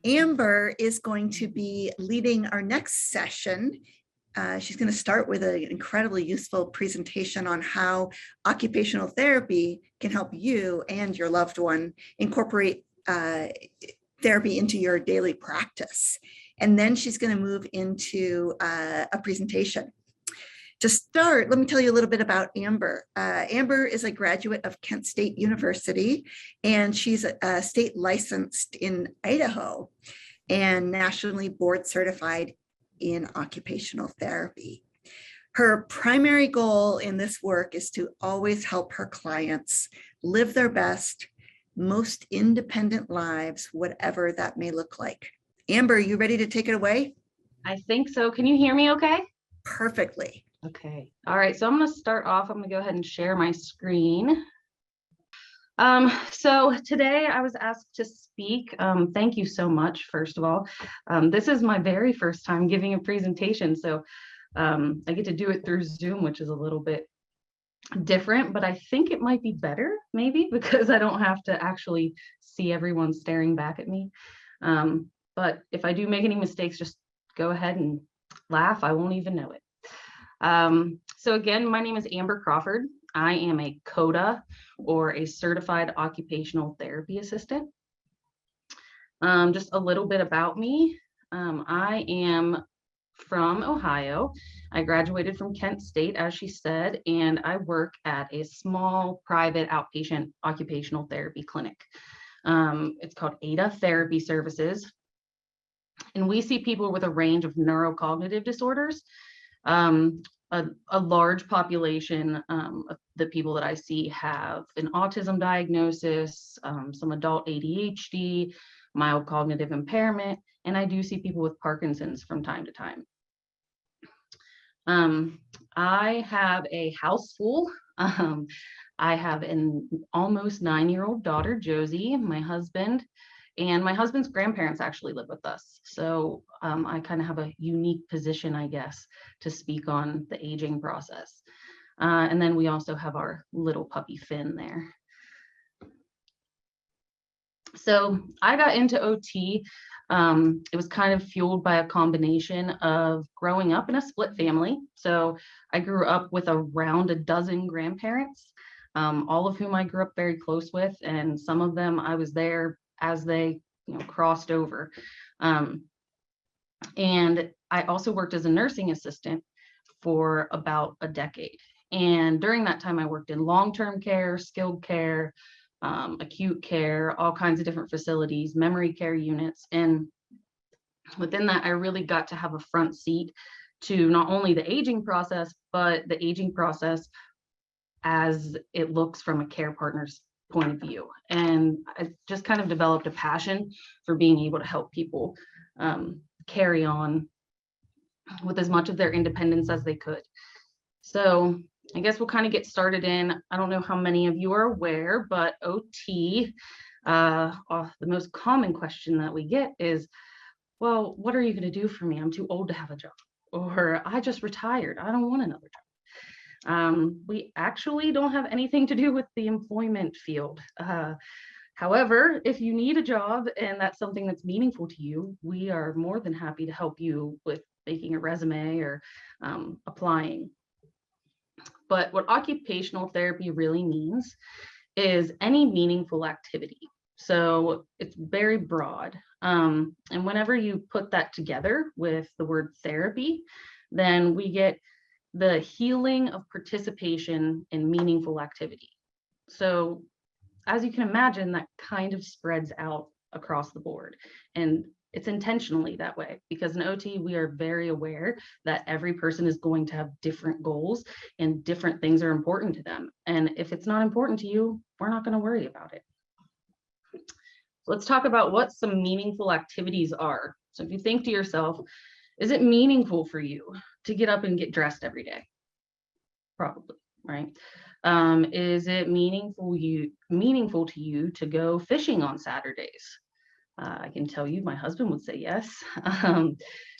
Amber is going to be leading our next session. She's going to start with an incredibly useful presentation on how occupational therapy can help you and your loved one incorporate therapy into your daily practice. And then she's going to move into a presentation. To start, let me tell you a little bit about Amber. Amber is a graduate of Kent State University, and she's state licensed in Idaho and nationally board certified in occupational therapy. Her primary goal in this work is to always help her clients live their best, most independent lives, whatever that may look like. Amber, you ready to take it away? I think so. Can you hear me okay? Perfectly. Okay. All right. So I'm going to start off. I'm going to go ahead and share my screen. So today I was asked to speak. Thank you so much, first of all. This is my very first time giving a presentation. So I get to do it through Zoom, which is a little bit different, but I think it might be better maybe because I don't have to actually see everyone staring back at me. But if I do make any mistakes, just go ahead and laugh. I won't even know it. So again, my name is Amber Crawford. I am a COTA, or a Certified Occupational Therapy Assistant. Just a little bit about me. I am from Ohio. I graduated from Kent State, as she said, and I work at a small private outpatient occupational therapy clinic. It's called ADA Therapy Services. And we see people with a range of neurocognitive disorders. A large population of the people that I see have an autism diagnosis, some adult ADHD, mild cognitive impairment, and I do see people with Parkinson's from time to time. I have a house full. I have an almost 9-year-old daughter, Josie, my husband, and my husband's grandparents actually live with us. So I kind of have a unique position, I guess, to speak on the aging process. And then we also have our little puppy Finn there. So I got into OT. It was kind of fueled by a combination of growing up in a split family. So I grew up with around a dozen grandparents, all of whom I grew up very close with, and some of them I was there as they crossed over. And I also worked as a nursing assistant for about a decade. And during that time, I worked in long-term care, skilled care, acute care, all kinds of different facilities, memory care units. And within that, I really got to have a front seat to not only the aging process, but the aging process as it looks from a care partner's point of view. And I just kind of developed a passion for being able to help people carry on with as much of their independence as they could. So I guess we'll kind of get started in. I don't know how many of you are aware, but OT, the most common question that we get is, well, what are you going to do for me? I'm too old to have a job. Or I just retired. I don't want another job. We actually don't have anything to do with the employment field. However, if you need a job and that's something that's meaningful to you, we are more than happy to help you with making a resume or applying. But what occupational therapy really means is any meaningful activity. So it's very broad. And whenever you put that together with the word therapy, then we get the healing of participation in meaningful activity. So as you can imagine, that kind of spreads out across the board. And it's intentionally that way because in OT, we are very aware that every person is going to have different goals and different things are important to them. And if it's not important to you, we're not going to worry about it. Let's talk about what some meaningful activities are. So if you think to yourself, is it meaningful for you to get up and get dressed every day? Probably, right? Is it meaningful to you to go fishing on Saturdays? I can tell you my husband would say yes.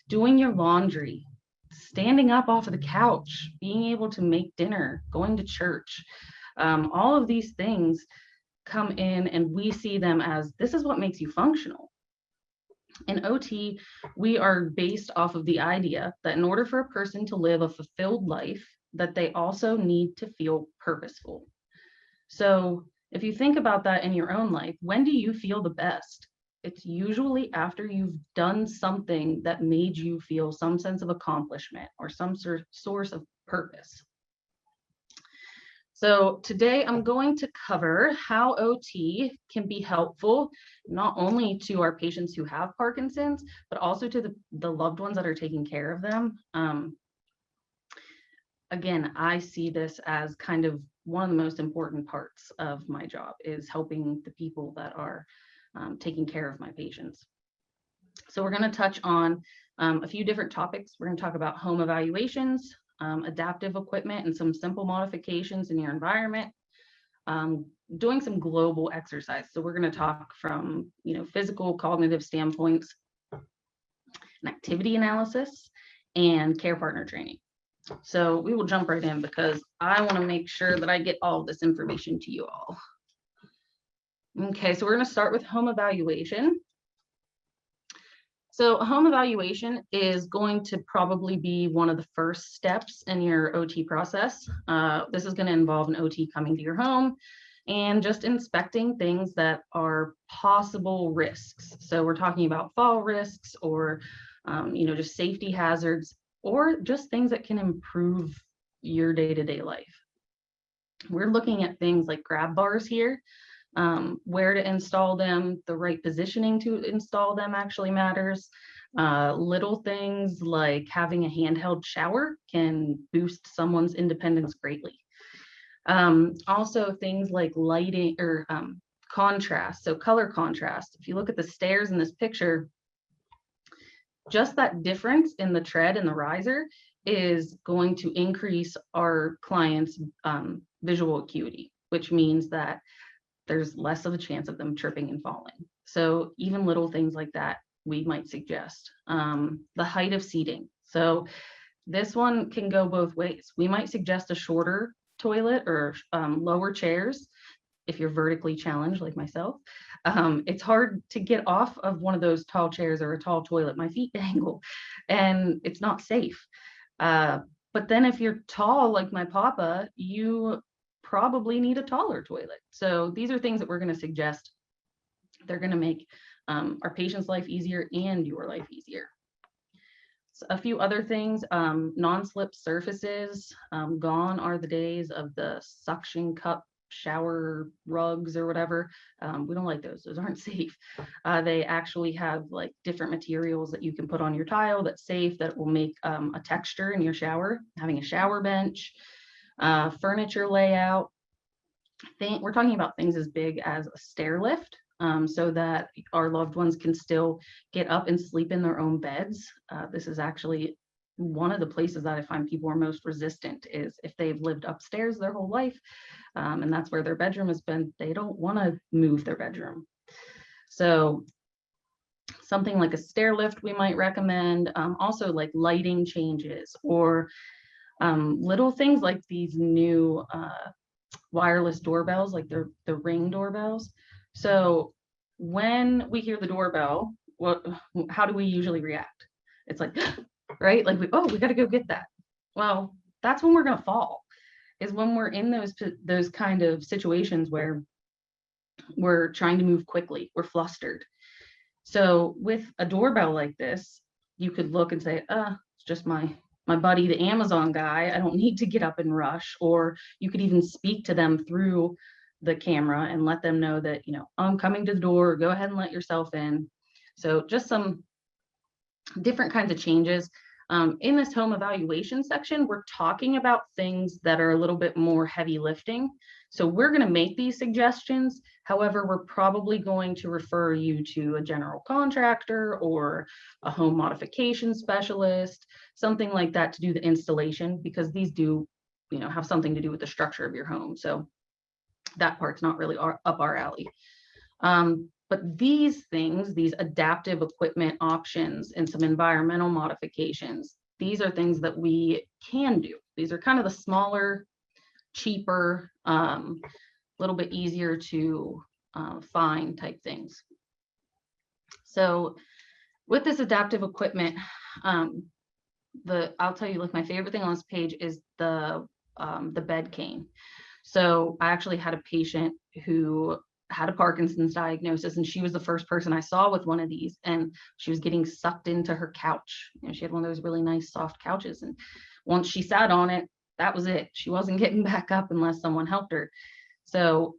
Doing your laundry, standing up off of the couch, being able to make dinner, going to church, all of these things come in and we see them as this is what makes you functional. In OT, we are based off of the idea that in order for a person to live a fulfilled life, that they also need to feel purposeful. So if you think about that in your own life, when do you feel the best? It's usually after you've done something that made you feel some sense of accomplishment or some source of purpose. So today I'm going to cover how OT can be helpful, not only to our patients who have Parkinson's, but also to the loved ones that are taking care of them. Again, I see this as kind of one of the most important parts of my job, is helping the people that are taking care of my patients. So we're going to touch on a few different topics. We're going to talk about home evaluations, adaptive equipment, and some simple modifications in your environment, doing some global exercise. So we're going to talk from, physical, cognitive standpoints, an activity analysis, and care partner training. So we will jump right in because I want to make sure that I get all of this information to you all. Okay, so we're going to start with home evaluation. So a home evaluation is going to probably be one of the first steps in your OT process. This is going to involve an OT coming to your home and just inspecting things that are possible risks. So we're talking about fall risks or, just safety hazards, or just things that can improve your day-to-day life. We're looking at things like grab bars here. Where to install them, the right positioning to install them actually matters. Little things like having a handheld shower can boost someone's independence greatly. Also things like lighting or contrast, so color contrast. If you look at the stairs in this picture, just that difference in the tread and the riser is going to increase our clients' visual acuity, which means that there's less of a chance of them tripping and falling. So even little things like that, we might suggest. The height of seating. So this one can go both ways. We might suggest a shorter toilet or lower chairs if you're vertically challenged like myself. It's hard to get off of one of those tall chairs or a tall toilet. My feet dangle and it's not safe. But then if you're tall like my papa, you probably need a taller toilet. So these are things that we're going to suggest. They're going to make our patient's life easier and your life easier. So a few other things, non-slip surfaces. Gone are the days of the suction cup shower rugs or whatever. We don't like those. Those aren't safe. They actually have like different materials that you can put on your tile that's safe, that will make a texture in your shower. Having a shower bench, furniture layout. We're talking about things as big as a stair lift, so that our loved ones can still get up and sleep in their own beds. This is actually one of the places that I find people are most resistant, is if they've lived upstairs their whole life, and that's where their bedroom has been, they don't want to move their bedroom. So something like a stair lift we might recommend. Also like lighting changes, or little things like these new wireless doorbells, like the Ring doorbells. So when we hear the doorbell, how do we usually react? It's like, right? Like, we got to go get that. Well, that's when we're going to fall, is when we're in those kind of situations where we're trying to move quickly, we're flustered. So with a doorbell like this, you could look and say, it's just my buddy, the Amazon guy. I don't need to get up and rush. Or you could even speak to them through the camera and let them know that, I'm coming to the door, go ahead and let yourself in. So just some different kinds of changes. In this home evaluation section, we're talking about things that are a little bit more heavy lifting. So we're going to make these suggestions. However, we're probably going to refer you to a general contractor or a home modification specialist, something like that, to do the installation, because these do, have something to do with the structure of your home. So that part's not really up our alley. But these things, these adaptive equipment options and some environmental modifications, these are things that we can do. These are kind of the smaller, cheaper, a little bit easier to find type things. So With this adaptive equipment, I'll tell you, like, my favorite thing on this page is the bed cane. So I actually had a patient who had a Parkinson's diagnosis, and she was the first person I saw with one of these, and she was getting sucked into her couch. You know, she had one of those really nice soft couches, and once she sat on it, that was it. She wasn't getting back up unless someone helped her. So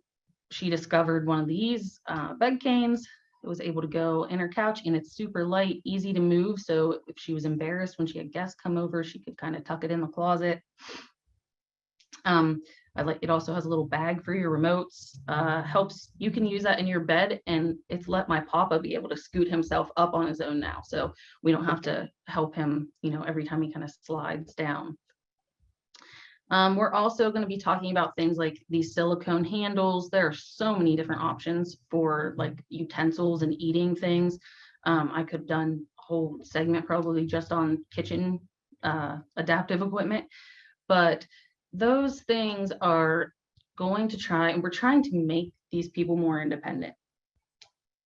she discovered one of these bed canes. It was able to go in her couch, and it's super light, easy to move. So if she was embarrassed when she had guests come over, she could kind of tuck it in the closet. It also has a little bag for your remotes. Helps, you can use that in your bed, and it's let my papa be able to scoot himself up on his own now. So we don't have to help him, you know, every time he kind of slides down. We're also going to be talking about things like these silicone handles. There are so many different options for like utensils and eating things. I could have done a whole segment probably just on kitchen adaptive equipment, but those things are going to try, and we're trying to make these people more independent.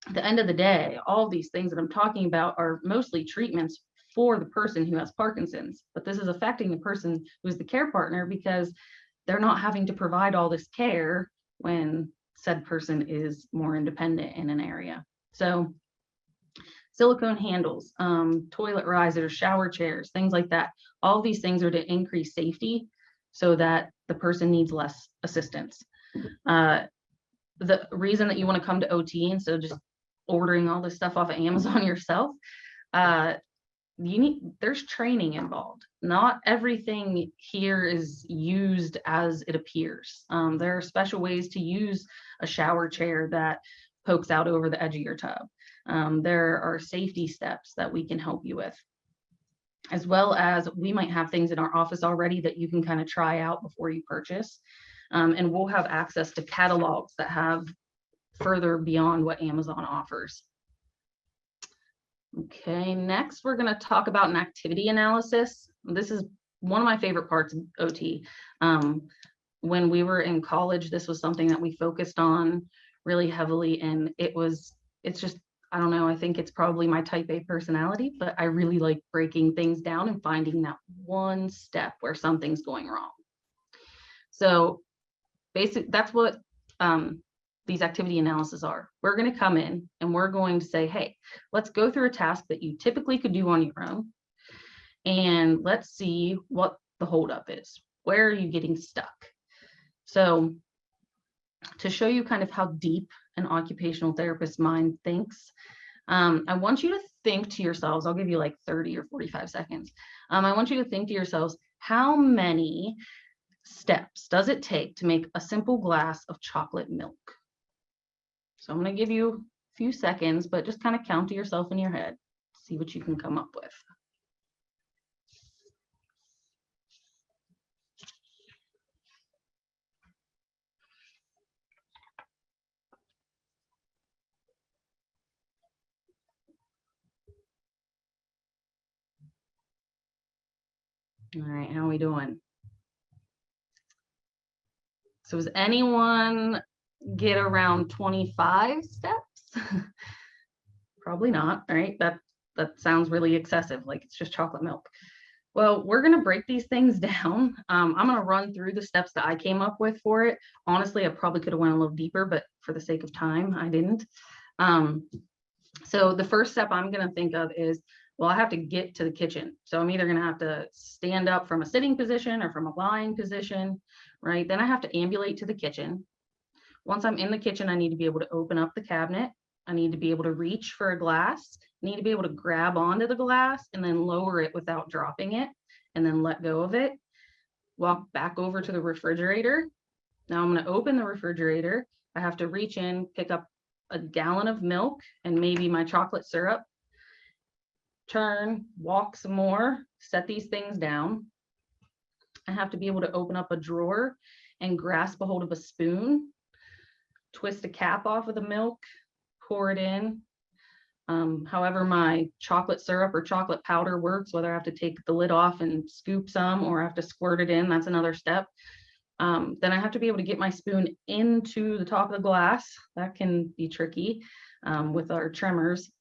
At the end of the day, all of these things that I'm talking about are mostly treatments for the person who has Parkinson's, but this is affecting the person who's the care partner because they're not having to provide all this care when said person is more independent in an area. So silicone handles, toilet risers, shower chairs, things like that. All these things are to increase safety so that the person needs less assistance. The reason that you want to come to OT instead of just ordering all this stuff off of Amazon yourself, there's training involved. Not everything here is used as it appears. There are special ways to use a shower chair that pokes out over the edge of your tub. There are safety steps that we can help you with, as well as we might have things in our office already that you can kind of try out before you purchase. And we'll have access to catalogs that have further beyond what Amazon offers. Okay, next we're going to talk about an activity analysis. This is one of my favorite parts of OT. When we were in college, this was something that we focused on really heavily, and it's just, I don't know, I think it's probably my type A personality, but I really like breaking things down and finding that one step where something's going wrong. So basically, that's what these activity analyses are. We're going to come in and we're going to say, hey, let's go through a task that you typically could do on your own, and let's see what the holdup is. Where are you getting stuck? So to show you kind of how deep an occupational therapist's mind thinks, I want you to think to yourselves, I'll give you like 30 or 45 seconds. I want you to think to yourselves, how many steps does it take to make a simple glass of chocolate milk? So I'm going to give you a few seconds, but just kind of count to yourself in your head, see what you can come up with. All right, how are we doing? So does anyone get around 25 steps? Probably not, right? That sounds really excessive, like it's just chocolate milk. Well, we're going to break these things down. I'm going to run through the steps that I came up with for it. Honestly, I probably could have went a little deeper, but for the sake of time, I didn't. So the first step I'm going to think of is, well, I have to get to the kitchen. So I'm either going to have to stand up from a sitting position or from a lying position, right? Then I have to ambulate to the kitchen. Once I'm in the kitchen, I need to be able to open up the cabinet. I need to be able to reach for a glass. I need to be able to grab onto the glass and then lower it without dropping it, and then let go of it. Walk back over to the refrigerator. Now I'm going to open the refrigerator. I have to reach in, pick up a gallon of milk and maybe my chocolate syrup. Turn, walk some more, set these things down. I have to be able to open up a drawer and grasp a hold of a spoon, twist the cap off of the milk, pour it in. However my chocolate syrup or chocolate powder works, whether I have to take the lid off and scoop some or I have to squirt it in, that's another step. Then I have to be able to get my spoon into the top of the glass. That can be tricky with our tremors.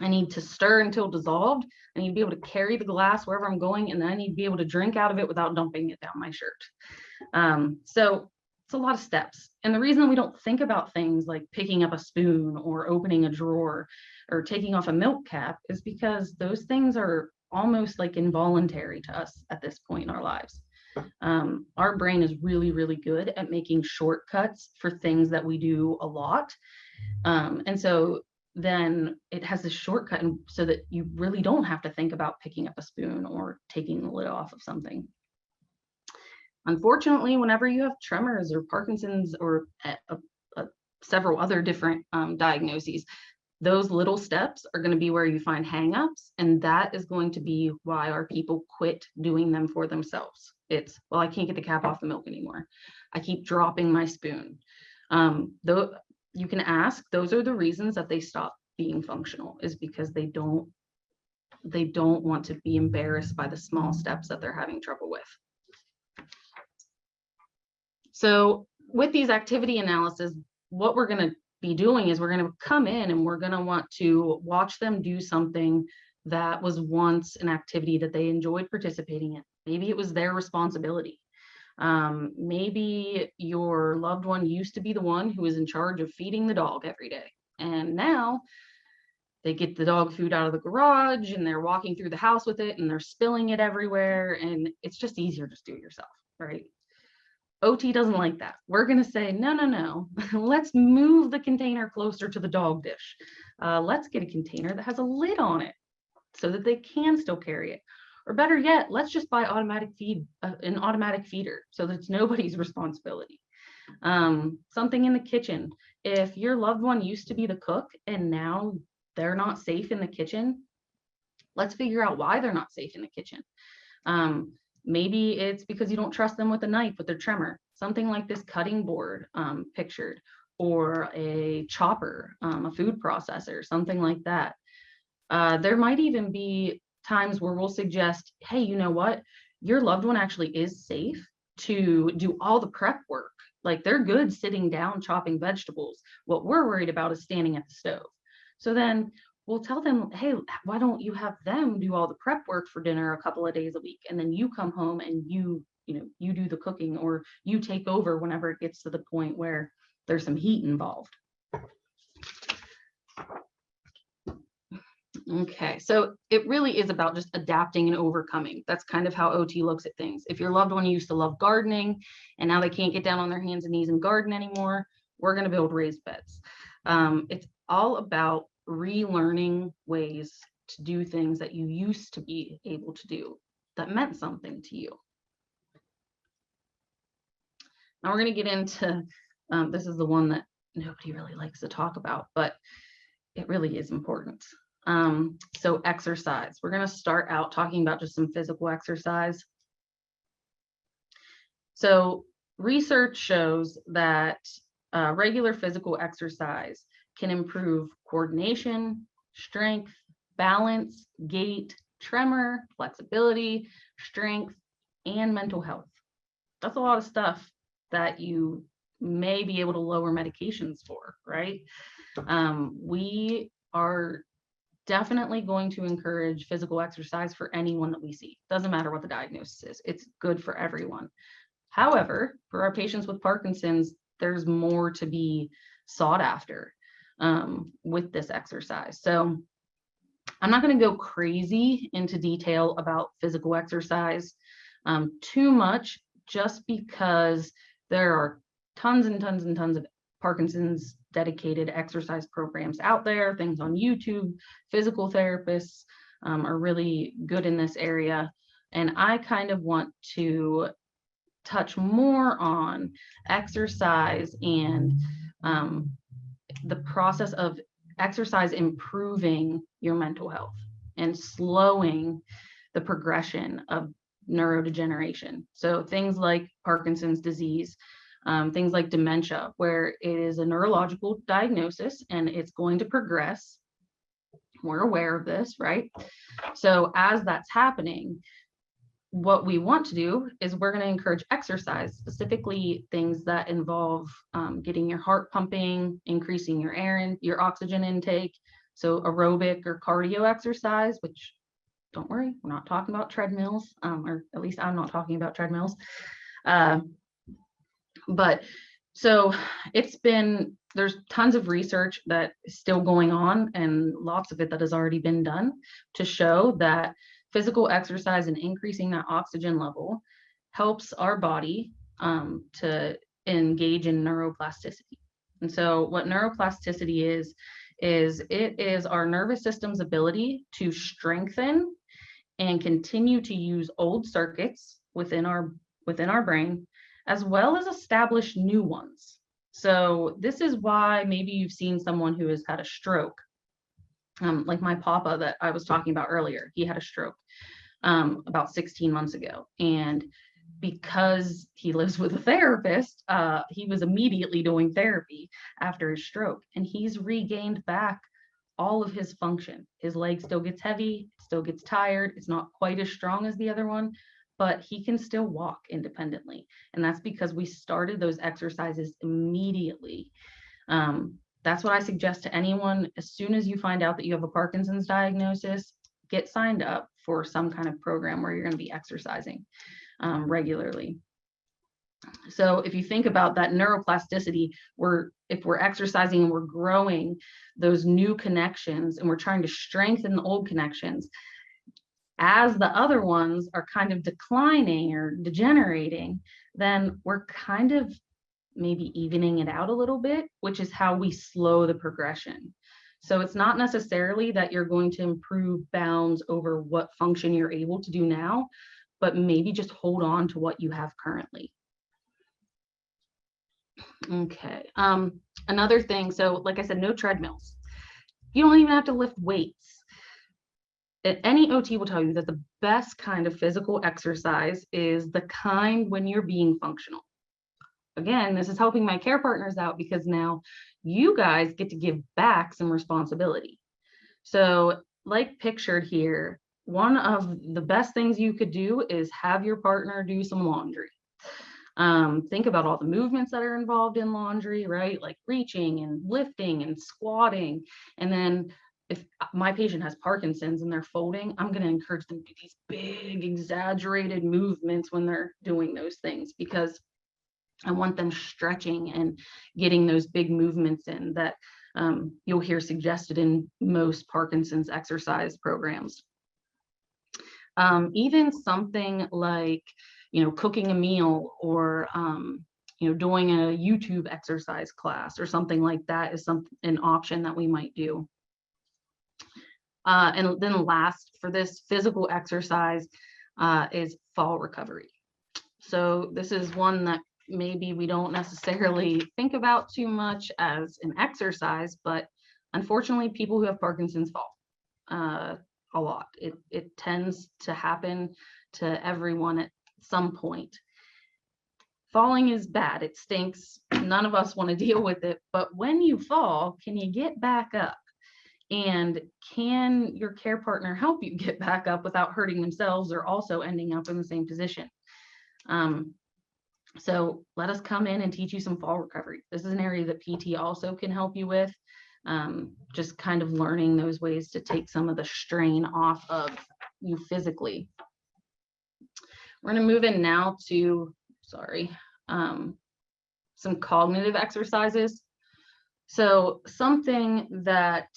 I need to stir until dissolved. I need to be able to carry the glass wherever I'm going, and then I need to be able to drink out of it without dumping it down my shirt. So it's a lot of steps. And the reason we don't think about things like picking up a spoon or opening a drawer or taking off a milk cap is because those things are almost like involuntary to us at this point in our lives. Our brain is really, really good at making shortcuts for things that we do a lot. And so then it has this shortcut, and so that you really don't have to think about picking up a spoon or taking the lid off of something. Unfortunately, whenever you have tremors or Parkinson's or several other different diagnoses, those little steps are going to be where you find hangups, and that is going to be why our people quit doing them for themselves. It's, well, I can't get the cap off the milk anymore. I keep dropping my spoon. Though you can ask, those are the reasons that they stop being functional, is because they don't want to be embarrassed by the small steps that they're having trouble with. So with these activity analysis, what we're going to be doing is we're going to come in and we're going to want to watch them do something that was once an activity that they enjoyed participating in. Maybe it was their responsibility. Maybe your loved one used to be the one who was in charge of feeding the dog every day, and now they get the dog food out of the garage and they're walking through the house with it and they're spilling it everywhere, and it's just easier to just do it yourself, right? OT doesn't like that. We're going to say, no, let's move the container closer to the dog dish. Let's get a container that has a lid on it so that they can still carry it. Or better yet, let's just buy an automatic feeder so that it's nobody's responsibility. Something in the kitchen. If your loved one used to be the cook and now they're not safe in the kitchen, let's figure out why they're not safe in the kitchen. Maybe it's because you don't trust them with a knife with their tremor, something like this cutting board pictured, or a chopper, a food processor, something like that. There might even be times where we'll suggest, hey, you know what? Your loved one actually is safe to do all the prep work. Like, they're good sitting down chopping vegetables. What we're worried about is standing at the stove. So then we'll tell them, hey, why don't you have them do all the prep work for dinner a couple of days a week, and then you come home and you do the cooking, or you take over whenever it gets to the point where there's some heat involved. Okay, so it really is about just adapting and overcoming. That's kind of how OT looks at things. If your loved one used to love gardening and now they can't get down on their hands and knees and garden anymore, we're going to build raised beds. It's all about relearning ways to do things that you used to be able to do that meant something to you. Now we're going to get into, this is the one that nobody really likes to talk about, but it really is important. So exercise. We're going to start out talking about just some physical exercise. So research shows that regular physical exercise can improve coordination, strength, balance, gait, tremor, flexibility, strength, and mental health. That's a lot of stuff that you may be able to lower medications for, right? We are definitely going to encourage physical exercise for anyone that we see. Doesn't matter what the diagnosis is. It's good for everyone. However, for our patients with Parkinson's, there's more to be sought after with this exercise. So I'm not going to go crazy into detail about physical exercise too much, just because there are tons and tons and tons of Parkinson's dedicated exercise programs out there, things on YouTube. Physical therapists are really good in this area. And I kind of want to touch more on exercise and the process of exercise improving your mental health and slowing the progression of neurodegeneration. So things like Parkinson's disease, things like dementia, where it is a neurological diagnosis and it's going to progress. We're aware of this, right? So as that's happening, what we want to do is we're going to encourage exercise, specifically things that involve getting your heart pumping, increasing your oxygen intake, So aerobic or cardio exercise, which don't worry, we're not talking about treadmills, or at least I'm not talking about treadmills. But so there's tons of research that is still going on, and lots of it that has already been done to show that physical exercise and increasing that oxygen level helps our body to engage in neuroplasticity. And so what neuroplasticity is it is our nervous system's ability to strengthen and continue to use old circuits within our brain, as well as establish new ones. So this is why maybe you've seen someone who has had a stroke, like my papa that I was talking about earlier. He had a stroke about 16 months ago. And because he lives with a therapist, he was immediately doing therapy after his stroke, and he's regained back all of his function. His leg still gets heavy, still gets tired. It's not quite as strong as the other one, but he can still walk independently. And that's because we started those exercises immediately. That's what I suggest to anyone. As soon as you find out that you have a Parkinson's diagnosis, get signed up for some kind of program where you're going to be exercising regularly. So if you think about that neuroplasticity, if we're exercising and we're growing those new connections and we're trying to strengthen the old connections, as the other ones are kind of declining or degenerating, then we're kind of maybe evening it out a little bit, which is how we slow the progression. So it's not necessarily that you're going to improve bounds over what function you're able to do now, but maybe just hold on to what you have currently. Okay, another thing, so like I said, no treadmills. You don't even have to lift weights. Any OT will tell you that the best kind of physical exercise is the kind when you're being functional. Again, this is helping my care partners out because now you guys get to give back some responsibility. So like pictured here, one of the best things you could do is have your partner do some laundry. Think about all the movements that are involved in laundry, right? Like reaching and lifting and squatting. And then if my patient has Parkinson's and they're folding, I'm going to encourage them to do these big exaggerated movements when they're doing those things, because I want them stretching and getting those big movements in that you'll hear suggested in most Parkinson's exercise programs. Even something like, cooking a meal or, doing a YouTube exercise class or something like that is an option that we might do. And then last for this physical exercise is fall recovery. So this is one that maybe we don't necessarily think about too much as an exercise, but unfortunately people who have Parkinson's fall a lot. It tends to happen to everyone at some point. Falling is bad. It stinks. None of us want to deal with it. But when you fall, can you get back up? And can your care partner help you get back up without hurting themselves or also ending up in the same position? So let us come in and teach you some fall recovery. This is an area that PT also can help you with. Just kind of learning those ways to take some of the strain off of you physically. We're going to move in now to, some cognitive exercises. So something that,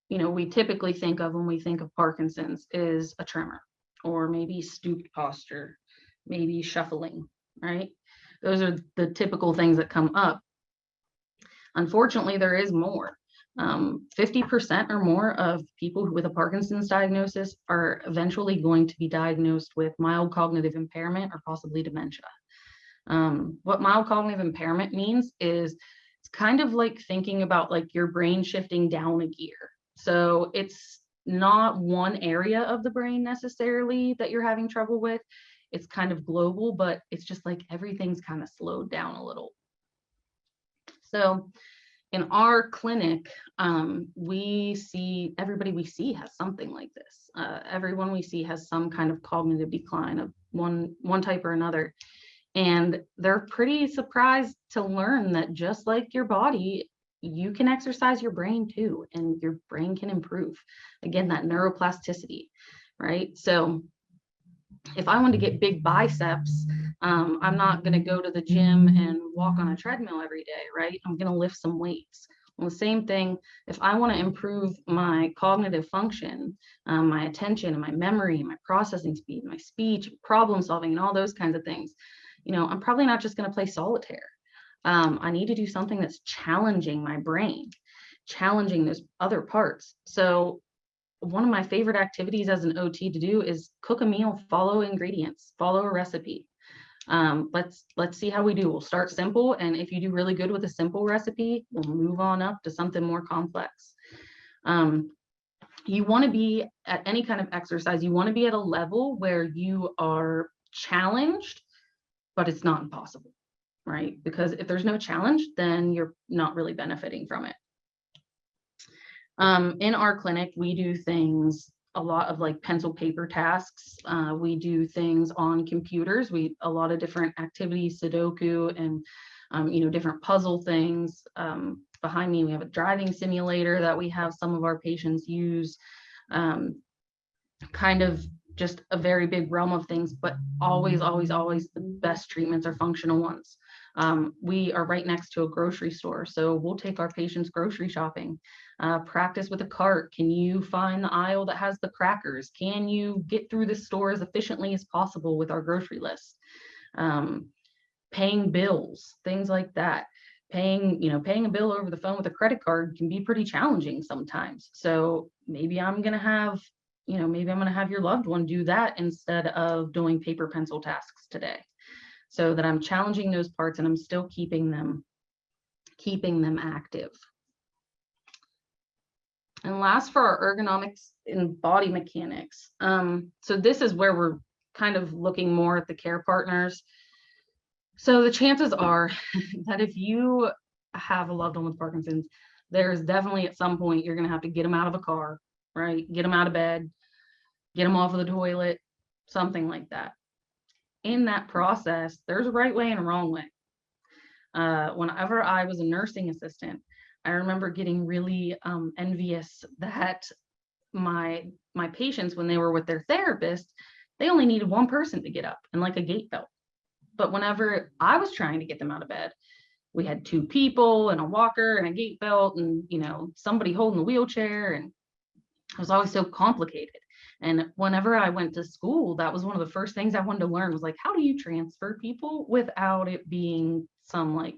we typically think of when we think of Parkinson's is a tremor, or maybe stooped posture, maybe shuffling, right? Those are the typical things that come up. Unfortunately, there is more. 50% or more of people with a Parkinson's diagnosis are eventually going to be diagnosed with mild cognitive impairment or possibly dementia. What mild cognitive impairment means is it's kind of like thinking about like your brain shifting down a gear. So it's not one area of the brain necessarily that you're having trouble with. It's kind of global, but it's just like everything's kind of slowed down a little. So in our clinic, everybody we see has something like this. Everyone we see has some kind of cognitive decline of one type or another. And they're pretty surprised to learn that just like your body, you can exercise your brain too, and your brain can improve. Again, that neuroplasticity, right? So if I want to get big biceps, I'm not going to go to the gym and walk on a treadmill every day, right? I'm going to lift some weights. Well, the same thing, if I want to improve my cognitive function, my attention and my memory, my processing speed, my speech, problem solving, and all those kinds of things, I'm probably not just going to play solitaire. I need to do something that's challenging my brain, challenging those other parts. So one of my favorite activities as an OT to do is cook a meal, follow ingredients, follow a recipe. Let's see how we do. We'll start simple, and if you do really good with a simple recipe, we'll move on up to something more complex. You want to be at any kind of exercise, you want to be at a level where you are challenged, but it's not impossible, right? Because if there's no challenge, then you're not really benefiting from it. In our clinic, we do things, a lot of like pencil paper tasks. We do things on computers. A lot of different activities, Sudoku and, different puzzle things. Behind me, we have a driving simulator that we have some of our patients use. Kind of just a very big realm of things, but always, always, always the best treatments are functional ones. We are right next to a grocery store, so we'll take our patients grocery shopping, practice with a cart. Can you find the aisle that has the crackers? Can you get through the store as efficiently as possible with our grocery list? Paying bills, things like that. Paying a bill over the phone with a credit card can be pretty challenging sometimes. So maybe I'm going to have your loved one do that instead of doing paper pencil tasks today, so that I'm challenging those parts and I'm still keeping them active. And last, for our ergonomics and body mechanics. So this is where we're kind of looking more at the care partners. So the chances are that if you have a loved one with Parkinson's, there's definitely at some point you're going to have to get them out of a car, right? Get them out of bed, get them off of the toilet, something like that. In that process, there's a right way and a wrong way. Whenever I was a nursing assistant, I remember getting really envious that my patients, when they were with their therapist, they only needed one person to get up and like a gait belt. But whenever I was trying to get them out of bed, we had two people and a walker and a gait belt and, somebody holding the wheelchair, and it was always so complicated. And whenever I went to school, that was one of the first things I wanted to learn, was like, how do you transfer people without it being some like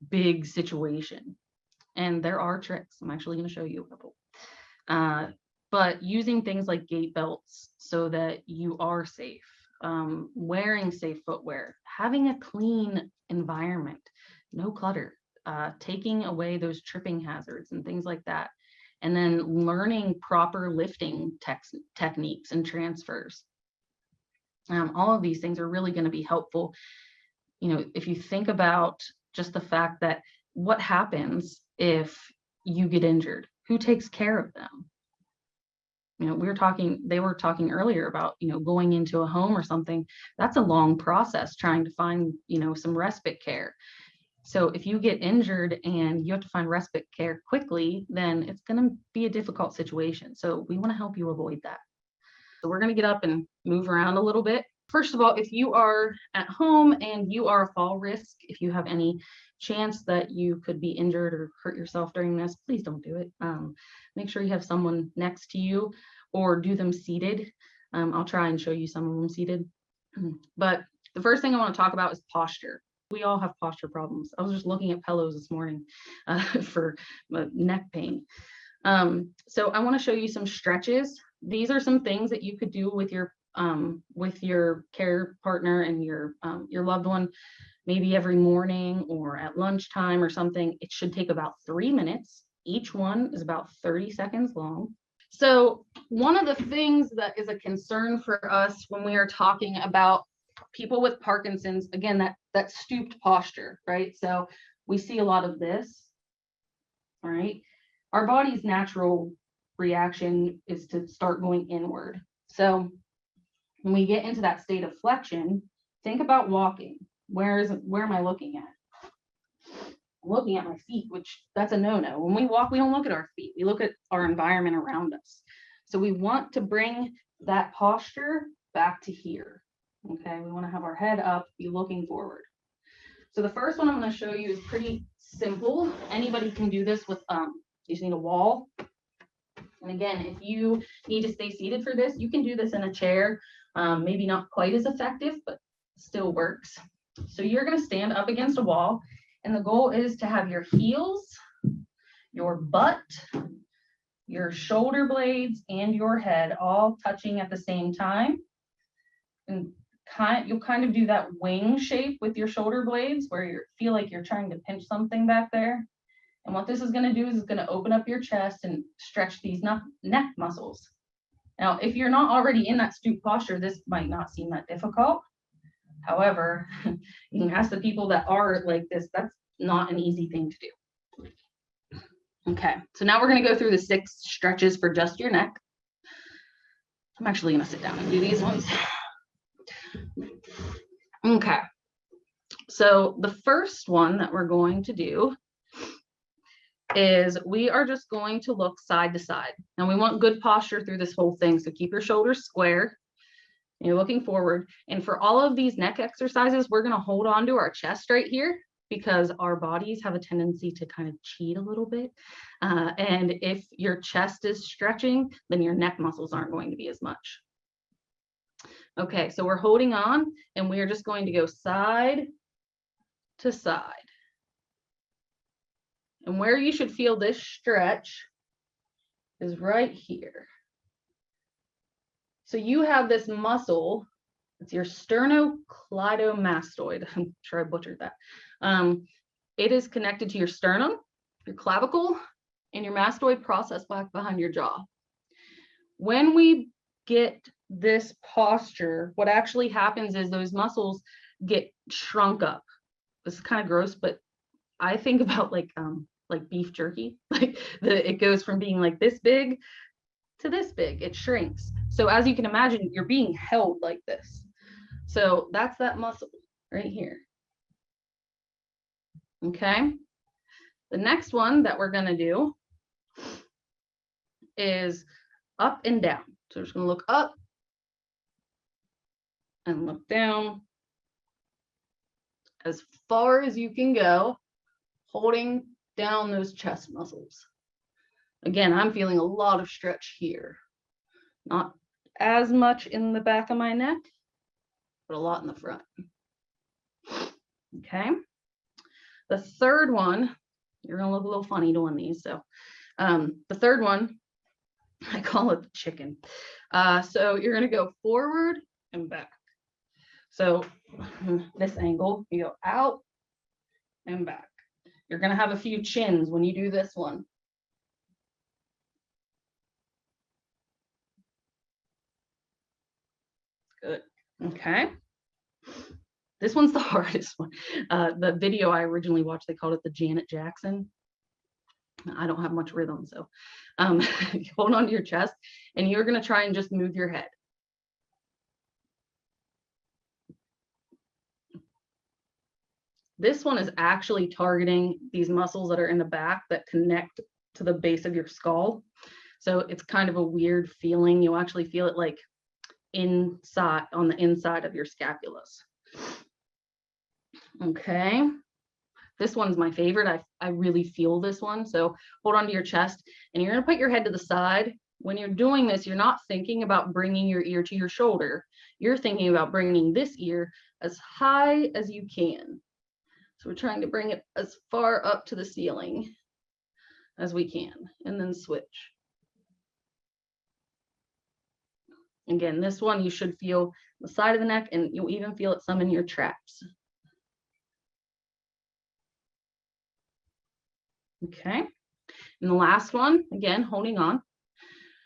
big situation? And there are tricks. I'm actually going to show you a couple. But using things like gait belts so that you are safe, wearing safe footwear, having a clean environment, no clutter, taking away those tripping hazards and things like that. And then learning proper lifting techniques and transfers. All of these things are really going to be helpful. If you think about just the fact that what happens if you get injured, who takes care of them? They were talking earlier about, going into a home or something. That's a long process, trying to find, some respite care. So if you get injured and you have to find respite care quickly, then it's going to be a difficult situation. So we want to help you avoid that. So we're going to get up and move around a little bit. First of all, if you are at home and you are a fall risk, if you have any chance that you could be injured or hurt yourself during this, please don't do it. Make sure you have someone next to you, or do them seated. I'll try and show you some of them seated. But the first thing I want to talk about is posture. We all have posture problems. I was just looking at pillows this morning for neck pain. So I want to show you some stretches. These are some things that you could do with your care partner and your loved one, maybe every morning or at lunchtime or something. It should take about 3 minutes. Each one is about 30 seconds long. So one of the things that is a concern for us when we are talking about people with Parkinson's, again, that stooped posture, right? So we see a lot of this, all right? Our body's natural reaction is to start going inward. So when we get into that state of flexion, think about walking. Where am I looking at? looking at my feet, which that's a no-no. When we walk, we don't look at our feet. We look at our environment around us. So we want to bring that posture back to here. Okay, we want to have our head up, be looking forward. So the first one I'm going to show you is pretty simple. Anybody can do this with, you just need a wall. And again, if you need to stay seated for this, you can do this in a chair. Maybe not quite as effective, but still works. So you're going to stand up against a wall, and the goal is to have your heels, your butt, your shoulder blades, and your head all touching at the same time. And you'll kind of do that wing shape with your shoulder blades where you feel like you're trying to pinch something back there. And what this is going to do is it's going to open up your chest and stretch these neck muscles. Now, if you're not already in that stoop posture, this might not seem that difficult. However, you can ask the people that are like this, that's not an easy thing to do. Okay, so now we're going to go through the 6 stretches for just your neck. I'm actually going to sit down and do these ones. Okay, so the first one that we're going to do is we are just going to look side to side. And we want good posture through this whole thing. So keep your shoulders square. You're looking forward. And for all of these neck exercises, we're going to hold on to our chest right here because our bodies have a tendency to kind of cheat a little bit. And if your chest is stretching, then your neck muscles aren't going to be as much. Okay, so we're holding on and we are just going to go side to side. And where you should feel this stretch is right here. So you have this muscle, it's your sternocleidomastoid. I'm sure I butchered that. It is connected to your sternum, your clavicle, and your mastoid process back behind your jaw. When we get this posture, what actually happens is those muscles get shrunk up. This is kind of gross, but I think about like beef jerky. Like it goes from being like this big to this big, it shrinks. So as you can imagine, you're being held like this. So that's that muscle right here. Okay. The next one that we're going to do is up and down. So we're just going to look up and look down as far as you can go, holding down those chest muscles. Again, I'm feeling a lot of stretch here. Not as much in the back of my neck, but a lot in the front. Okay. The third one, you're gonna look a little funny doing these. So the third one, I call it the chicken. So you're gonna go forward and back. So this angle, you go out and back. You're gonna have a few chins when you do this one. Good. Okay. This one's the hardest one. The video I originally watched, they called it the Janet Jackson. I don't have much rhythm, so hold on to your chest, and you're going to try and just move your head. This one is actually targeting these muscles that are in the back that connect to the base of your skull. So it's kind of a weird feeling. You'll actually feel it like inside, on the inside of your scapulas. Okay, this one's my favorite. I really feel this one. So hold on to your chest, and you're going to put your head to the side. When you're doing this, you're not thinking about bringing your ear to your shoulder. You're thinking about bringing this ear as high as you can. So we're trying to bring it as far up to the ceiling as we can, and then switch. Again, this one you should feel the side of the neck, and you'll even feel it some in your traps. Okay, and the last one, again, holding on.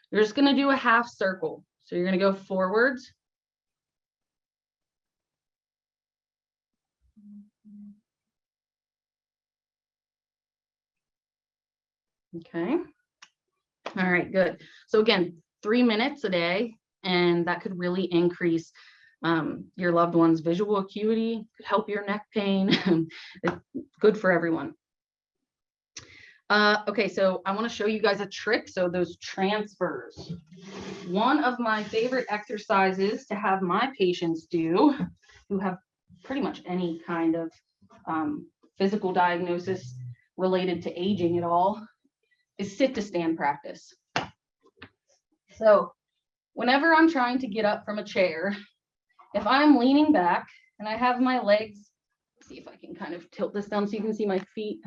You're just going to do a half circle. So you're going to go forwards. Okay. All right, good. So again, 3 minutes a day, and that could really increase your loved one's visual acuity, could help your neck pain. It's good for everyone. Okay, so I want to show you guys a trick. So those transfers. One of my favorite exercises to have my patients do, who have pretty much any kind of physical diagnosis related to aging at all, is sit to stand practice. So whenever I'm trying to get up from a chair, if I'm leaning back and I have my legs, see if I can kind of tilt this down so you can see my feet.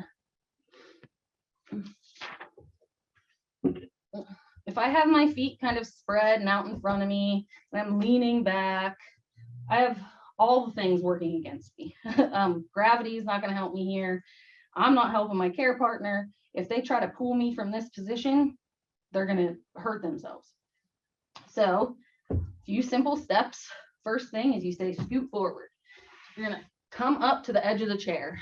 If I have my feet kind of spread and out in front of me and I'm leaning back, I have all the things working against me. Gravity is not going to help me here. I'm not helping my care partner. If they try to pull me from this position, they're going to hurt themselves. So a few simple steps. First thing is you say scoot forward. You're going to come up to the edge of the chair,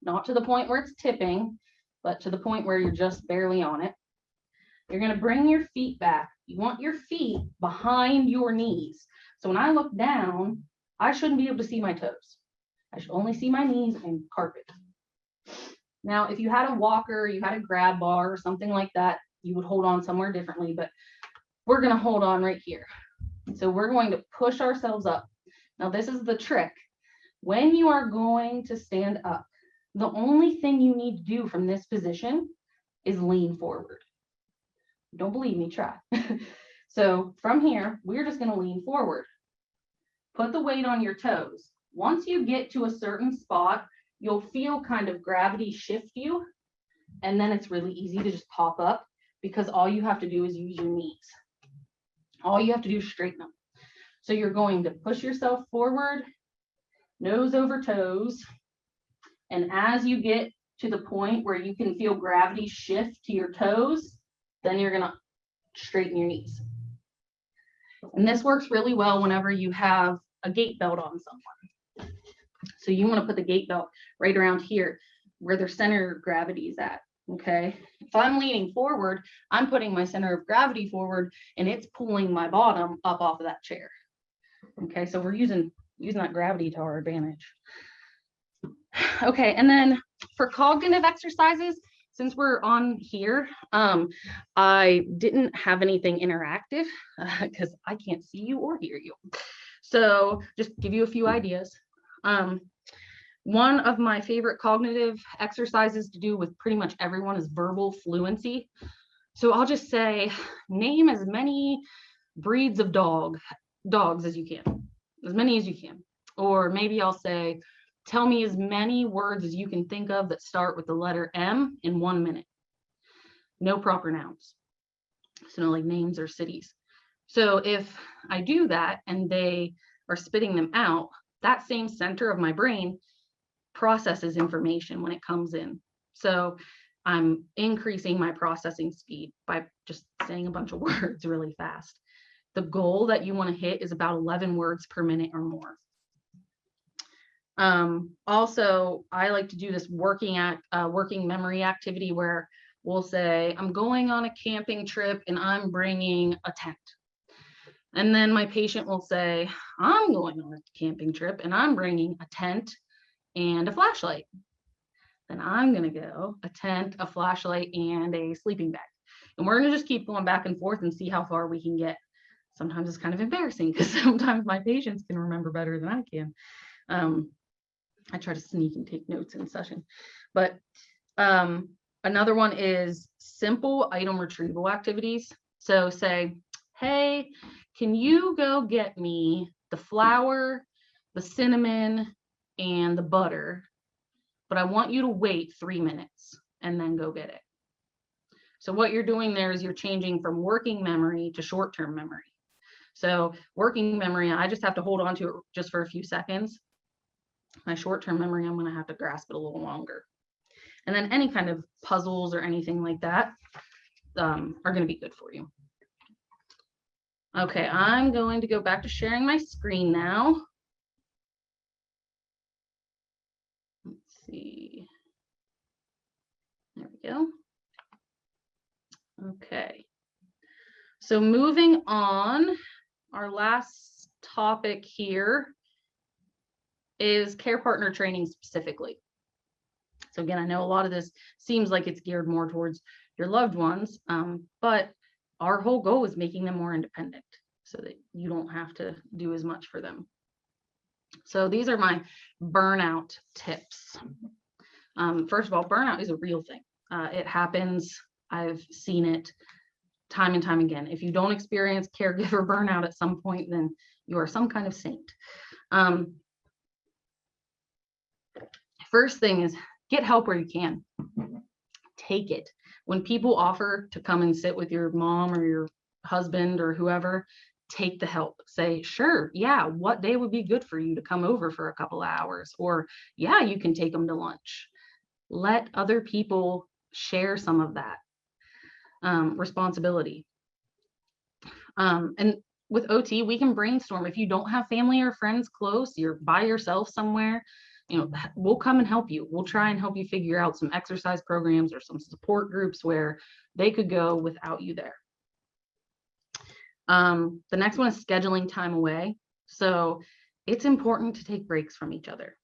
not to the point where it's tipping, but to the point where you're just barely on it. You're going to bring your feet back. You want your feet behind your knees. So when I look down, I shouldn't be able to see my toes. I should only see my knees and carpet. Now, if you had a walker, you had a grab bar or something like that, you would hold on somewhere differently, but we're going to hold on right here. So we're going to push ourselves up. Now, this is the trick. When you are going to stand up, the only thing you need to do from this position is lean forward. Don't believe me, try. So from here, we're just going to lean forward. Put the weight on your toes. Once you get to a certain spot, you'll feel kind of gravity shift you, and then it's really easy to just pop up because all you have to do is use your knees. All you have to do is straighten them. So you're going to push yourself forward, nose over toes, and as you get to the point where you can feel gravity shift to your toes, then you're going to straighten your knees. And this works really well whenever you have a gait belt on someone. So you want to put the gait belt right around here where their center of gravity is at. Okay. If I'm leaning forward, I'm putting my center of gravity forward and it's pulling my bottom up off of that chair. Okay. So we're using that gravity to our advantage. Okay. And then for cognitive exercises, since we're on here, I didn't have anything interactive because I can't see you or hear you. So just give you a few ideas. One of my favorite cognitive exercises to do with pretty much everyone is verbal fluency. So I'll just say, name as many breeds of dogs as you can, as many as you can. Or maybe I'll say, tell me as many words as you can think of that start with the letter M in 1 minute. No proper nouns. So no like names or cities. So if I do that and they are spitting them out, that same center of my brain processes information when it comes in. So I'm increasing my processing speed by just saying a bunch of words really fast. The goal that you want to hit is about 11 words per minute or more. Also, I like to do this working memory activity where we'll say, I'm going on a camping trip and I'm bringing a tent. And then my patient will say, I'm going on a camping trip and I'm bringing a tent and a flashlight. Then I'm going to go a tent, a flashlight, and a sleeping bag. And we're going to just keep going back and forth and see how far we can get. Sometimes it's kind of embarrassing because sometimes my patients can remember better than I can. I try to sneak and take notes in session. But another one is simple item retrieval activities. So say, hey, can you go get me the flour, the cinnamon, and the butter, but I want you to wait 3 minutes and then go get it. So what you're doing there is you're changing from working memory to short-term memory. So working memory, I just have to hold on to it just for a few seconds. My short-term memory, I'm going to have to grasp it a little longer. And then any kind of puzzles or anything like that are going to be good for you. Okay, I'm going to go back to sharing my screen now. Let's see. There we go. Okay. So moving on, our last topic here is care partner training specifically. So again, I know a lot of this seems like it's geared more towards your loved ones, but our whole goal is making them more independent so that you don't have to do as much for them. So these are my burnout tips. First of all, burnout is a real thing. It happens. I've seen it time and time again. If you don't experience caregiver burnout at some point, then you are some kind of saint. First thing is get help where you can. Take it. When people offer to come and sit with your mom or your husband or whoever, take the help. Say, sure, yeah, what day would be good for you to come over for a couple of hours? Or yeah, you can take them to lunch. Let other people share some of that responsibility. And with OT, we can brainstorm. If you don't have family or friends close, you're by yourself somewhere, we'll come and help you. We'll try and help you figure out some exercise programs or some support groups where they could go without you there. The next one is scheduling time away. So it's important to take breaks from each other.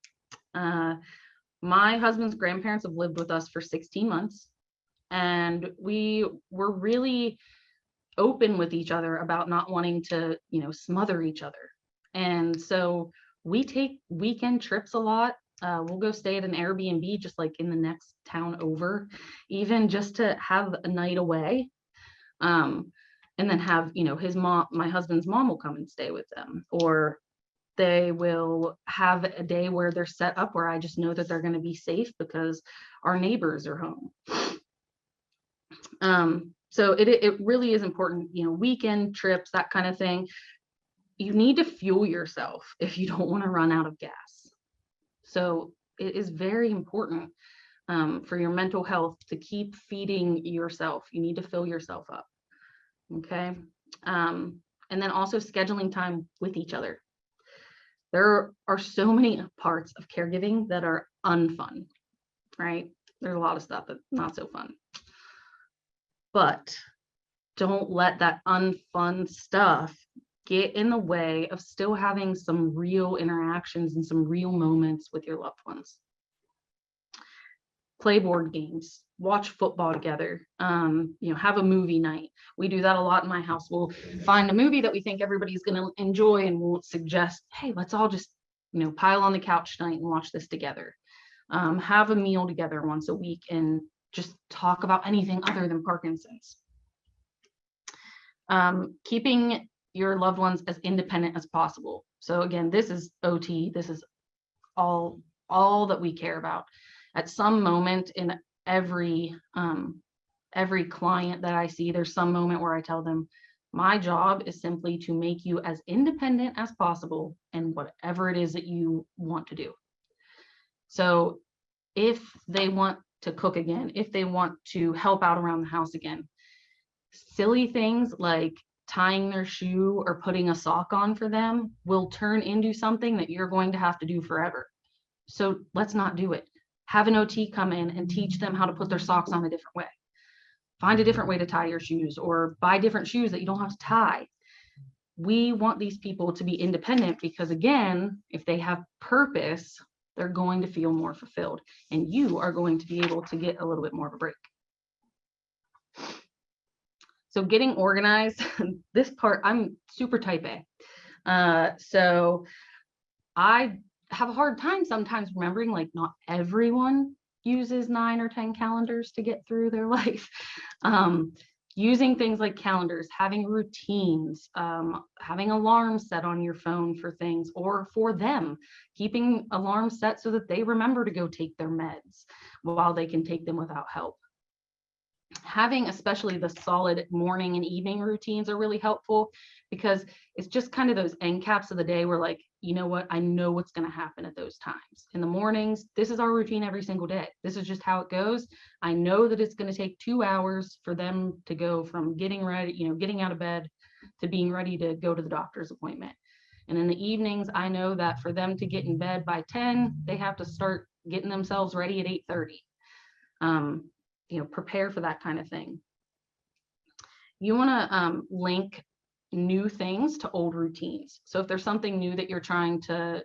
My husband's grandparents have lived with us for 16 months, and we were really open with each other about not wanting to, smother each other. And so we take weekend trips a lot. We'll go stay at an Airbnb just like in the next town over, even just to have a night away. And then have, his mom, my husband's mom will come and stay with them, or they will have a day where they're set up where I just know that they're going to be safe because our neighbors are home. So it really is important, weekend trips, that kind of thing. You need to fuel yourself if you don't want to run out of gas. So it is very important for your mental health to keep feeding yourself. You need to fill yourself up. Okay. And then also scheduling time with each other. There are so many parts of caregiving that are unfun, right? There's a lot of stuff that's not so fun. But don't let that unfun stuff get in the way of still having some real interactions and some real moments with your loved ones. Play board games, watch football together, have a movie night. We do that a lot in my house. We'll find a movie that we think everybody's going to enjoy, and we'll suggest, hey, let's all just, pile on the couch tonight and watch this together. Have a meal together once a week and just talk about anything other than Parkinson's. Keeping your loved ones as independent as possible. So again, this is OT. This is all that we care about. At some moment in every client that I see, there's some moment where I tell them, my job is simply to make you as independent as possible in whatever it is that you want to do. So if they want to cook again, if they want to help out around the house again, silly things like tying their shoe or putting a sock on for them will turn into something that you're going to have to do forever. So let's not do it. Have an OT come in and teach them how to put their socks on a different way. Find a different way to tie your shoes, or buy different shoes that you don't have to tie. We want these people to be independent because, again, if they have purpose, they're going to feel more fulfilled, and you are going to be able to get a little bit more of a break. So getting organized, this part, I'm super type A. So I have a hard time sometimes remembering, like, not everyone uses 9 or 10 calendars to get through their life. Using things like calendars, having routines, having alarms set on your phone for things, or for them, keeping alarms set so that they remember to go take their meds while they can take them without help. Having especially the solid morning and evening routines are really helpful, because it's just kind of those end caps of the day where, like, you know what, I know what's going to happen at those times. In the mornings, this is our routine every single day. This is just how it goes. I know that it's going to take 2 hours for them to go from getting ready, getting out of bed, to being ready to go to the doctor's appointment. And in the evenings, I know that for them to get in bed by 10, they have to start getting themselves ready at 8:30. Prepare for that kind of thing. You want to link new things to old routines. So if there's something new that you're trying to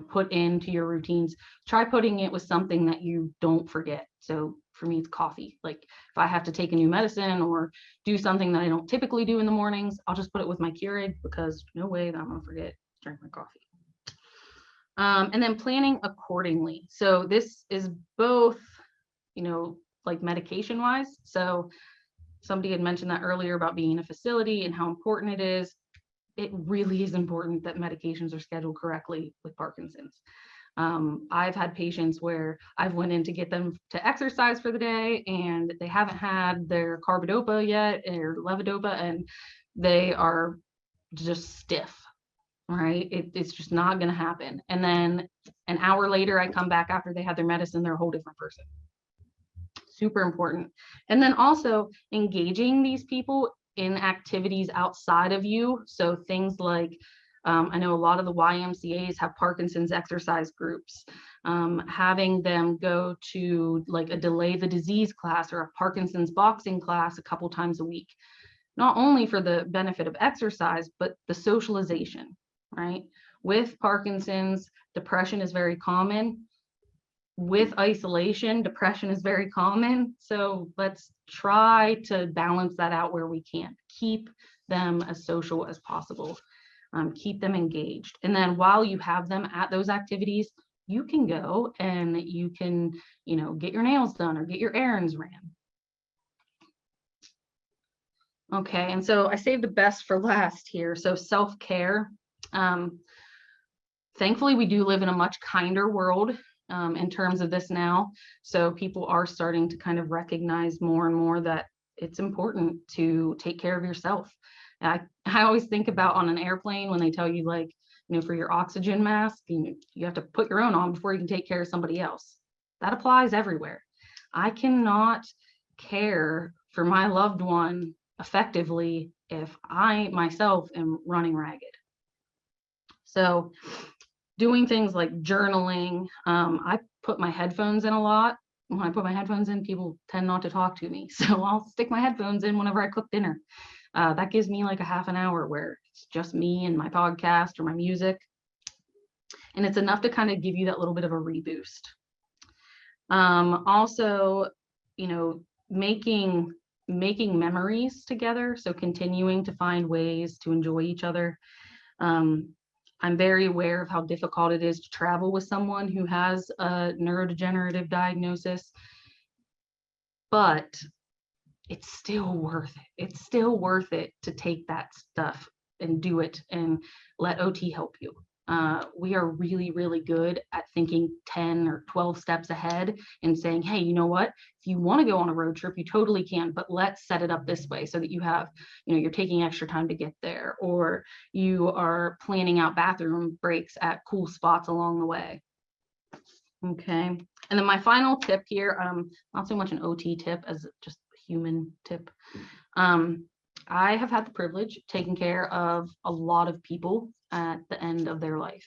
put into your routines. Try putting it with something that you don't forget. So for me, it's coffee. Like if I have to take a new medicine or do something that I don't typically do in the mornings, I'll just put it with my Keurig, because no way that I'm gonna forget to drink my coffee. And then planning accordingly. So this is both, like medication wise. So somebody had mentioned that earlier about being in a facility and how important it is. It really is important that medications are scheduled correctly with Parkinson's. I've had patients where I've went in to get them to exercise for the day and they haven't had their carbidopa yet or levodopa, and they are just stiff, right? It's just not going to happen. And then an hour later, I come back after they had their medicine, they're a whole different person. Super important. And then also engaging these people in activities outside of you. So things like, I know a lot of the YMCAs have Parkinson's exercise groups, having them go to like a Delay the Disease class or a Parkinson's boxing class a couple times a week, not only for the benefit of exercise, but the socialization, right? With Parkinson's, depression is very common. With isolation, depression is very common. So let's try to balance that out where we can. Keep them as social as possible. Keep them engaged. And then while you have them at those activities, you can go and you can, get your nails done or get your errands ran. Okay, and so I saved the best for last here. So self-care. Thankfully, we do live in a much kinder world in terms of this now. So people are starting to kind of recognize more and more that it's important to take care of yourself. I always think about on an airplane when they tell you, like, for your oxygen mask, you have to put your own on before you can take care of somebody else. That applies everywhere. I cannot care for my loved one effectively if I myself am running ragged. So doing things like journaling, I put my headphones in a lot. When I put my headphones in, people tend not to talk to me. So I'll stick my headphones in whenever I cook dinner. That gives me like a half an hour where it's just me and my podcast or my music. And it's enough to kind of give you that little bit of a reboost. Also, making memories together. So continuing to find ways to enjoy each other. I'm very aware of how difficult it is to travel with someone who has a neurodegenerative diagnosis, but it's still worth it. It's still worth it to take that stuff and do it and let OT help you. We are really, really good at thinking 10 or 12 steps ahead and saying, hey, you know what? If you want to go on a road trip, you totally can, but let's set it up this way so that you have, you're taking extra time to get there, or you are planning out bathroom breaks at cool spots along the way. Okay. And then my final tip here, not so much an OT tip as just a human tip. I have had the privilege of taking care of a lot of people at the end of their life,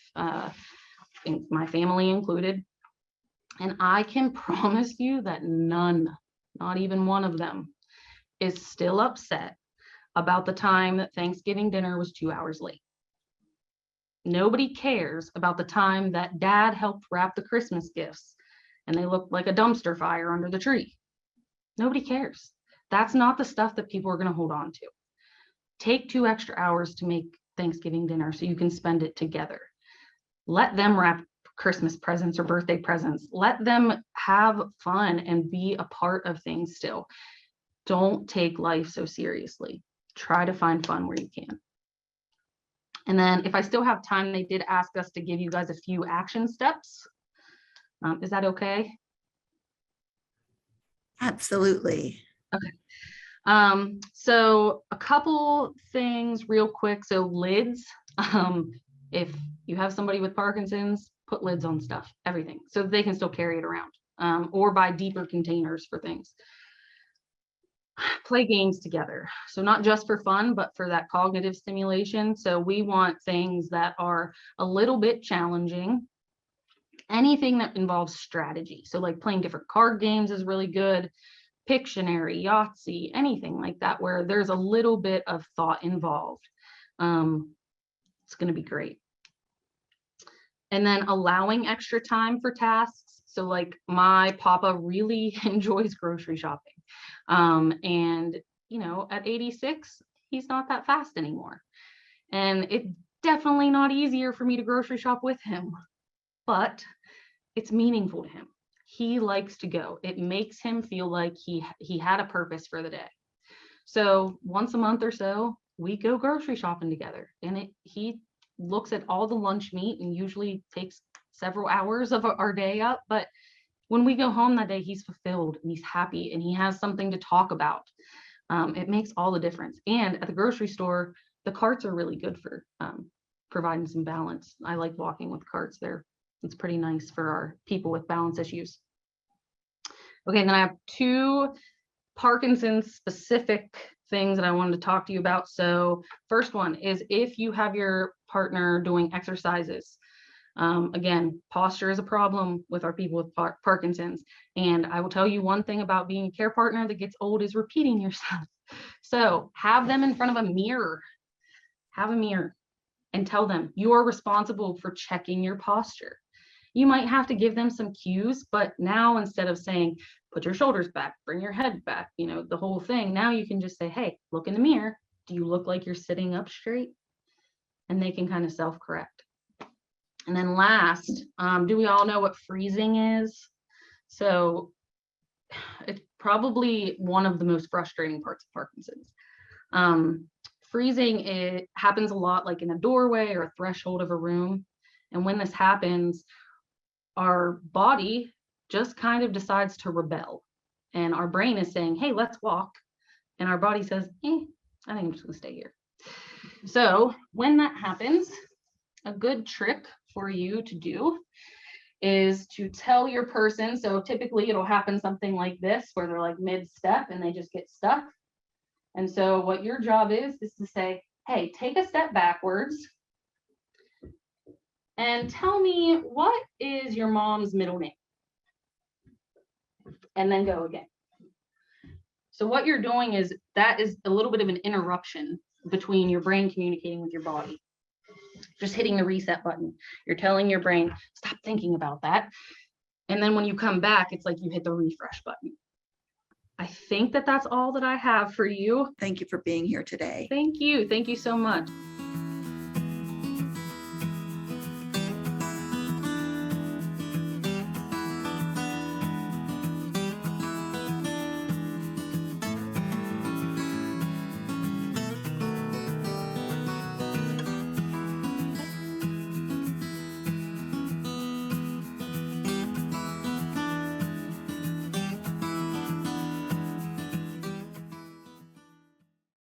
my family included. And I can promise you that none, not even one of them, is still upset about the time that Thanksgiving dinner was 2 hours late. Nobody cares about the time that dad helped wrap the Christmas gifts and they looked like a dumpster fire under the tree. Nobody cares. That's not the stuff that people are going to hold on to. Take 2 extra hours to make Thanksgiving dinner so you can spend it together. Let them wrap Christmas presents or birthday presents. Let them have fun and be a part of things still. Don't take life so seriously. Try to find fun where you can. And then if I still have time, they did ask us to give you guys a few action steps. Is that okay? Absolutely. Okay. So a couple things real quick. So lids, if you have somebody with Parkinson's, put lids on stuff, everything, so they can still carry it around, or buy deeper containers for things. Play games together. So not just for fun, but for that cognitive stimulation. So we want things that are a little bit challenging. Anything that involves strategy. So like playing different card games is really good. Pictionary, Yahtzee, anything like that, where there's a little bit of thought involved. It's going to be great. And then allowing extra time for tasks. So like my papa really enjoys grocery shopping. And, at 86, he's not that fast anymore. And it's definitely not easier for me to grocery shop with him, but it's meaningful to him. He likes to go. It makes him feel like he had a purpose for the day. So once a month or so, we go grocery shopping together, and he looks at all the lunch meat and usually takes several hours of our day up. But when we go home that day, he's fulfilled and he's happy and he has something to talk about. It makes all the difference. And at the grocery store, the carts are really good for providing some balance. I like walking with carts there. It's pretty nice for our people with balance issues. Okay, then I have 2 Parkinson's specific things that I wanted to talk to you about. So first one is if you have your partner doing exercises. Again, posture is a problem with our people with Parkinson's. And I will tell you one thing about being a care partner that gets old is repeating yourself. So have them in front of a mirror. Have a mirror and tell them you are responsible for checking your posture. You might have to give them some cues, but now instead of saying, put your shoulders back, bring your head back, the whole thing, now you can just say, hey, look in the mirror. Do you look like you're sitting up straight? And they can kind of self-correct. And then last, do we all know what freezing is? So it's probably one of the most frustrating parts of Parkinson's. Freezing, it happens a lot like in a doorway or a threshold of a room. And when this happens, our body just kind of decides to rebel. And our brain is saying, hey, let's walk. And our body says, I think I'm just gonna stay here. So when that happens, a good trick for you to do is to tell your person, so typically it'll happen something like this, where they're like mid-step and they just get stuck. And so what your job is to say, hey, take a step backwards and tell me, what is your mom's middle name? And then go again. So what you're doing is that is a little bit of an interruption between your brain communicating with your body. Just hitting the reset button. You're telling your brain, stop thinking about that. And then when you come back, it's like you hit the refresh button. I think that that's all that I have for you. Thank you for being here today. Thank you. Thank you so much.